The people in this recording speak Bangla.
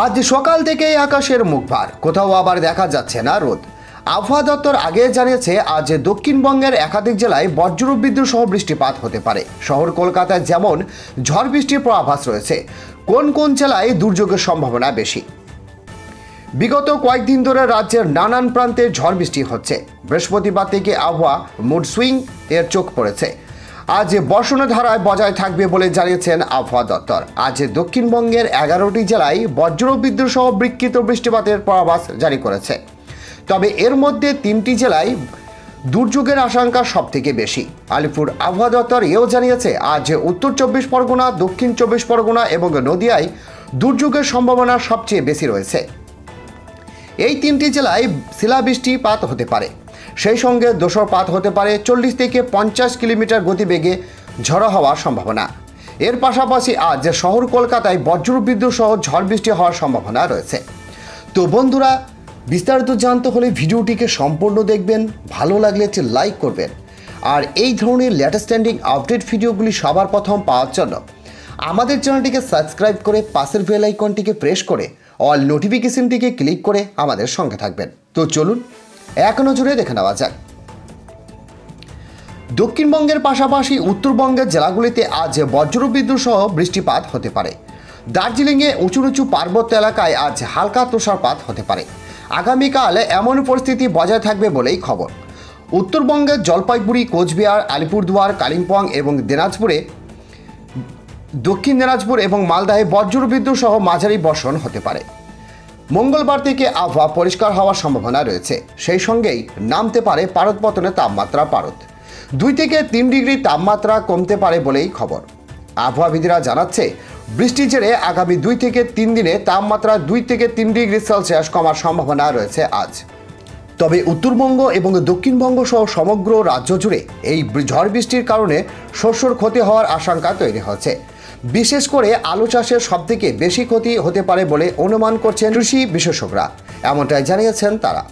আজ সকাল থেকেই আকাশের মুখ ভার, কোথাও আবার দেখা যাচ্ছে না রোদ। আবহাওয়া দপ্তর আগে জানিয়েছে আজ দক্ষিণবঙ্গের একাধিক জেলায় বজ্রবিদ্যুৎ সহ বৃষ্টিপাত হতে পারে। শহর কলকাতায় যেমন ঝড় বৃষ্টির পূর্বাভাস রয়েছে, কোন কোন জেলায় দুর্যোগের সম্ভাবনা বেশি। বিগত কয়েকদিন ধরে রাজ্যের নানান প্রান্তে ঝড় বৃষ্টি হচ্ছে। বৃহস্পতিবার থেকে আবহাওয়া মুড সুইং এর চোখ পড়েছে। আজ বর্ষণধারায় বজায় থাকবে বলে জানিয়েছেন আবহাওয়া দপ্তর। আজ দক্ষিণবঙ্গের 11টি জেলায় বজ্রবিদ্যুৎ সহ বিক্ষিপ্ত বৃষ্টিপাতের পূর্বাভাস জারি করেছে। তবে এর মধ্যে 3টি জেলায় দুর্যোগের আশঙ্কা সবথেকে বেশি। আলিপুর আবহাওয়া দপ্তর এও জানিয়েছে আজ উত্তর 24 পরগনা, দক্ষিণ 24 পরগনা এবং নদিয়ায় দুর্যোগের সম্ভাবনা সবচেয়ে বেশি রয়েছে। এই 3টি জেলায় শিলাবৃষ্টিপাত হতে পারে, সেই সঙ্গে দোসরপাত হতে পারে। 40 থেকে 50 কিলোমিটার গতিবেগে ঝড়ো হওয়ার সম্ভাবনা। এর পাশাপাশি আজ শহর কলকাতায় বজ্রবিদ্যুৎ সহ ঝড় বৃষ্টি হওয়ার সম্ভাবনা রয়েছে। তো বন্ধুরা, বিস্তারিত জানতে হলে ভিডিওটিকে সম্পূর্ণ দেখবেন, ভালো লাগলে একটি লাইক করবেন। আর এই ধরনের লেটেস্ট ট্রেন্ডিং আপডেট ভিডিওগুলি সবার প্রথম পাওয়ার জন্য আমাদের চ্যানেলটিকে সাবস্ক্রাইব করে পাশের বেল আইকনটিকে প্রেস করে অল নোটিফিকেশনটিকে ক্লিক করে আমাদের সঙ্গে থাকবেন। তো চলুন এক নজরে দেখে নেওয়া যাক। দক্ষিণবঙ্গের পাশাপাশি উত্তরবঙ্গের জেলাগুলিতে আজ বজ্রবিদ্যুৎ সহ বৃষ্টিপাত হতে পারে। দার্জিলিংয়ে উঁচু উঁচু পার্বত্য এলাকায় আজ হালকা তুষারপাত হতে পারে। আগামীকাল এমন পরিস্থিতি বজায় থাকবে বলেই খবর। উত্তরবঙ্গের জলপাইগুড়ি, কোচবিহার, আলিপুরদুয়ার, কালিম্পং এবং দক্ষিণ দিনাজপুর এবং মালদায় বজ্রবিদ্যুৎ সহ মাঝারি বর্ষণ হতে পারে। মঙ্গলবার থেকে আবহাওয়া পরিষ্কার হওয়ার সম্ভাবনা রয়েছে। সেই সঙ্গেই নামতে পারে পারদপতনের তাপমাত্রা। 2 থেকে 3 ডিগ্রি তাপমাত্রা কমতে পারে বলেই খবর। আবহাওয়াবিদরা জানাচ্ছে বৃষ্টির জেরে আগামী 2 থেকে 3 দিনে তাপমাত্রা 2 থেকে 3 ডিগ্রি সেলসিয়াস কমার সম্ভাবনা রয়েছে আজ। তবে উত্তরবঙ্গ এবং দক্ষিণবঙ্গ সহ সমগ্র রাজ্য জুড়ে এই ঝড় বৃষ্টির কারণে শস্যর ক্ষতি হওয়ার আশঙ্কা তৈরি হচ্ছে। বিশেষ করে আলু চাষের সবথেকে বেশি ক্ষতি হতে পারে বলে অনুমান করছেন কৃষি বিশেষজ্ঞরা, এমনটাই জানিয়েছেন তারা।